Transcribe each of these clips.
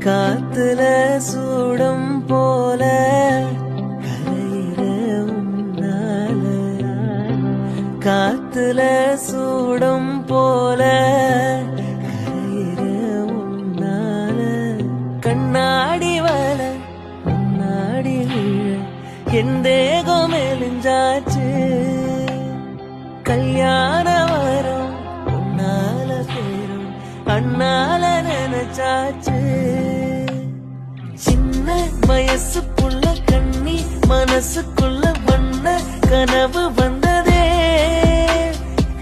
காத்துல சூடம் போல கரையிற உன்னால, காத்துல சூடம் போல கரையிற உன்னால, கண்ணாடி வல முன்னாடி விழ என் தேகம் மெலிஞ்சாச்சு, கல்யாண வரம் உன்னால பேரும் அண்ணால நினைச்சாச்சு. சின்ன வயசுக்குள்ள கண்ணி மனசுக்குள்ள வண்ண கனவு வந்ததே,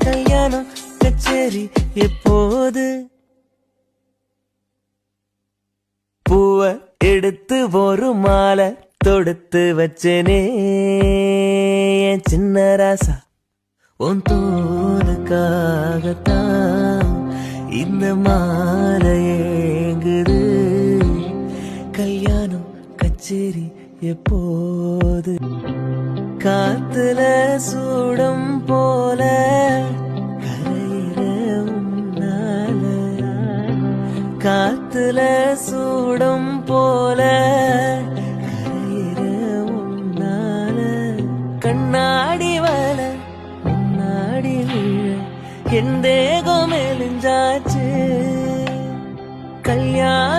கல்யாணம் கச்சேரி எப்போது? பூவ எடுத்து ஒரு மாலை தொடுத்து வச்சனே என் சின்ன ராசா, உன் தோலுக்காகத்தான் இந்த மாலை ஏங்குது, கல்யாணம் கச்சேரி எப்போது? காத்துல சூடம் போல கரையிற உன்னால, காத்துல சூடம் போல கரையிற உன்னால, கண்ணாடி வல முன்னாடி விழ என் தேகம் மெலிஞ்சாச்சு, கல்யாண